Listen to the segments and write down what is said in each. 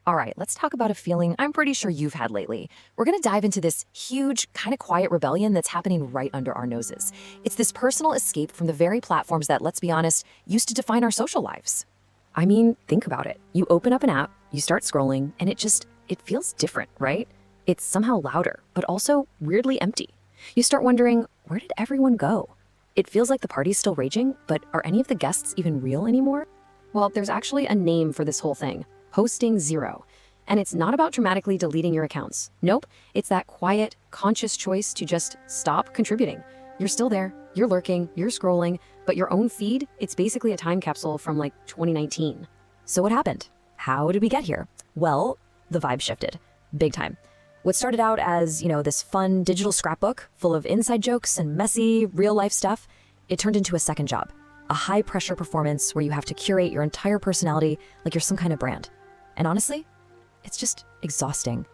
All right, let's talk about a feeling I'm pretty sure you've had lately. We're going to dive into this huge, kind of quiet rebellion that's happening right under our noses. It's this personal escape from the very platforms that, let's be honest, used to define our social lives. I mean, think about it. You open up an app, you start scrolling, and it feels different, right? It's somehow louder, but also weirdly empty. You start wondering, where did everyone go? It feels like the party's still raging, but are any of the guests even real anymore? Well, there's actually a name for this whole thing. Posting zero. And it's not about dramatically deleting your accounts. Nope, it's that quiet, conscious choice to just stop contributing. You're still there, you're lurking, you're scrolling, but your own feed, it's basically a time capsule from like 2019. So what happened? How did we get here? Well, the vibe shifted. Big time. What started out as, this fun digital scrapbook full of inside jokes and messy, real-life stuff, it turned into a second job. A high-pressure performance where you have to curate your entire personality like you're some kind of brand. And honestly, it's just exhausting.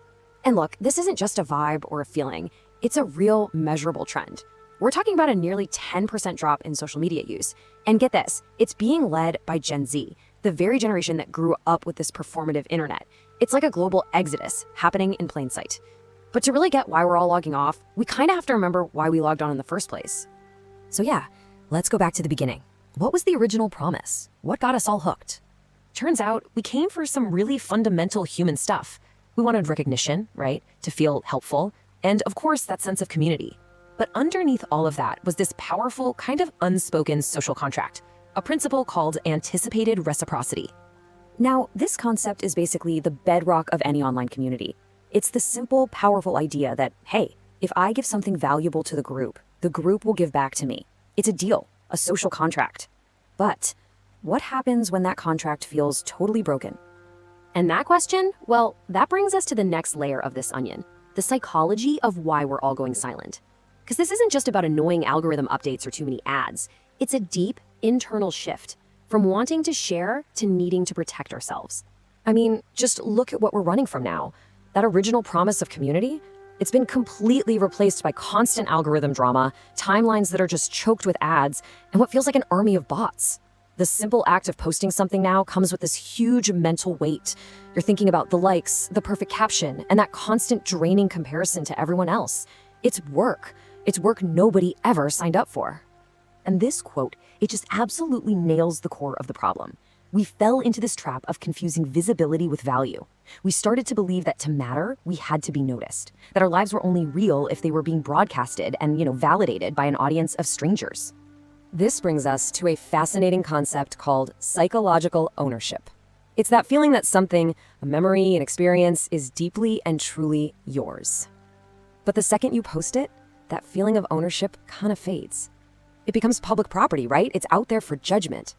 And look, this isn't just a vibe or a feeling. It's a real measurable trend. We're talking about a nearly 10% drop in social media use. And get this, it's being led by Gen Z, the very generation that grew up with this performative internet. It's like a global exodus happening in plain sight. But to really get why we're all logging off, we kind of have to remember why we logged on in the first place. So yeah, let's go back to the beginning. What was the original promise? What got us all hooked? Turns out we came for some really fundamental human stuff. We wanted recognition, right? To feel helpful. And of course, that sense of community. But underneath all of that was this powerful, kind of unspoken social contract, a principle called anticipated reciprocity. Now, this concept is basically the bedrock of any online community. It's the simple, powerful idea that, hey, if I give something valuable to the group will give back to me. It's a deal, a social contract. But what happens when that contract feels totally broken? And that question, well, that brings us to the next layer of this onion, the psychology of why we're all going silent. Because this isn't just about annoying algorithm updates or too many ads. It's a deep internal shift from wanting to share to needing to protect ourselves. I mean, just look at what we're running from now. That original promise of community, it's been completely replaced by constant algorithm drama, timelines that are just choked with ads, and what feels like an army of bots. The simple act of posting something now comes with this huge mental weight. You're thinking about the likes, the perfect caption, and that constant draining comparison to everyone else. It's work. It's work nobody ever signed up for. And this quote, it just absolutely nails the core of the problem. We fell into this trap of confusing visibility with value. We started to believe that to matter, we had to be noticed, that our lives were only real if they were being broadcasted and, validated by an audience of strangers. This brings us to a fascinating concept called psychological ownership. It's that feeling that something, a memory, an experience, is deeply and truly yours. But the second you post it, that feeling of ownership kind of fades. It becomes public property, right? It's out there for judgment.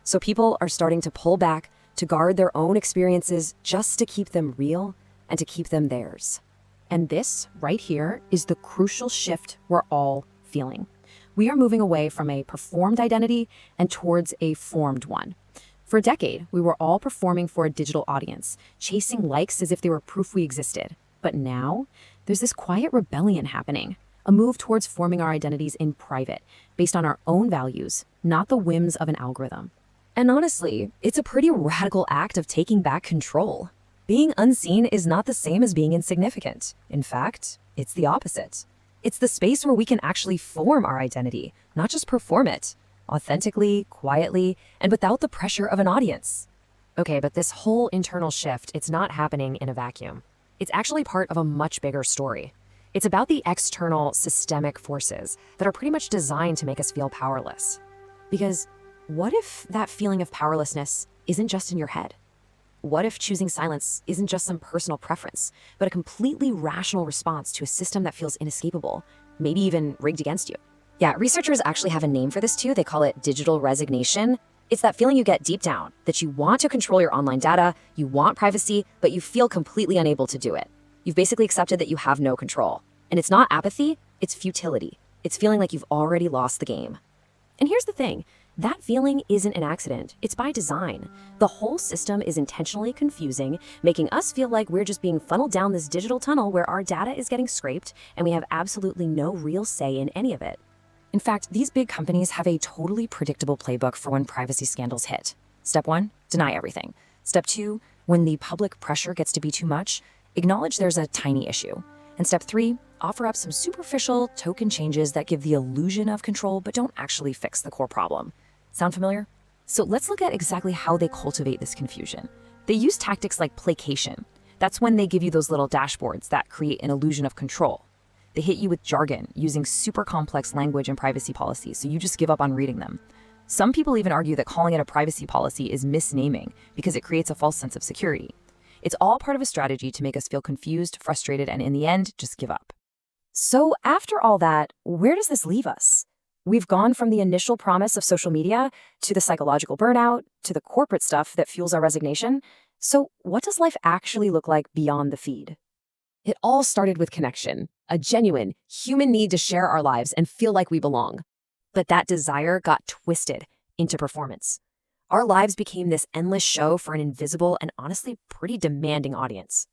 So people are starting to pull back, to guard their own experiences just to keep them real and to keep them theirs. And this, right here, is the crucial shift we're all feeling. We are moving away from a performed identity and towards a formed one. For a decade, we were all performing for a digital audience, chasing likes as if they were proof we existed. But now, there's this quiet rebellion happening, a move towards forming our identities in private, based on our own values, not the whims of an algorithm. And honestly, it's a pretty radical act of taking back control. Being unseen is not the same as being insignificant. In fact, it's the opposite. It's the space where we can actually form our identity, not just perform it, authentically, quietly, and without the pressure of an audience. Okay, but this whole internal shift, it's not happening in a vacuum. It's actually part of a much bigger story. It's about the external systemic forces that are pretty much designed to make us feel powerless. Because what if that feeling of powerlessness isn't just in your head? What if choosing silence isn't just some personal preference, but a completely rational response to a system that feels inescapable, maybe even rigged against you? Yeah, researchers actually have a name for this too. They call it digital resignation. It's that feeling you get deep down, that you want to control your online data, you want privacy, but you feel completely unable to do it. You've basically accepted that you have no control. And it's not apathy, it's futility. It's feeling like you've already lost the game. And here's the thing. That feeling isn't an accident. It's by design. The whole system is intentionally confusing, making us feel like we're just being funneled down this digital tunnel where our data is getting scraped and we have absolutely no real say in any of it. In fact, these big companies have a totally predictable playbook for when privacy scandals hit. Step 1, deny everything. Step 2, When the public pressure gets to be too much, acknowledge there's a tiny issue. And step 3, offer up some superficial token changes that give the illusion of control but don't actually fix the core problem. Sound familiar? So let's look at exactly how they cultivate this confusion. They use tactics like placation. That's when they give you those little dashboards that create an illusion of control. They hit you with jargon, using super complex language and privacy policies, so you just give up on reading them. Some people even argue that calling it a privacy policy is misnaming because it creates a false sense of security. It's all part of a strategy to make us feel confused, frustrated, and in the end, just give up. So after all that, where does this leave us? We've gone from the initial promise of social media to the psychological burnout, to the corporate stuff that fuels our resignation. So what does life actually look like beyond the feed? It all started with connection, a genuine human need to share our lives and feel like we belong. But that desire got twisted into performance. Our lives became this endless show for an invisible and honestly pretty demanding audience.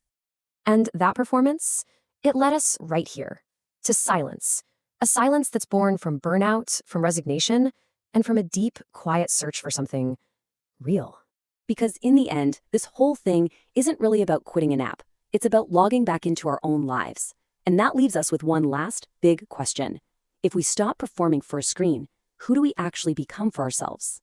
And that performance, it led us right here, to silence. A silence that's born from burnout, from resignation, and from a deep, quiet search for something real. Because in the end, this whole thing isn't really about quitting an app. It's about logging back into our own lives. And that leaves us with one last big question. If we stop performing for a screen, who do we actually become for ourselves?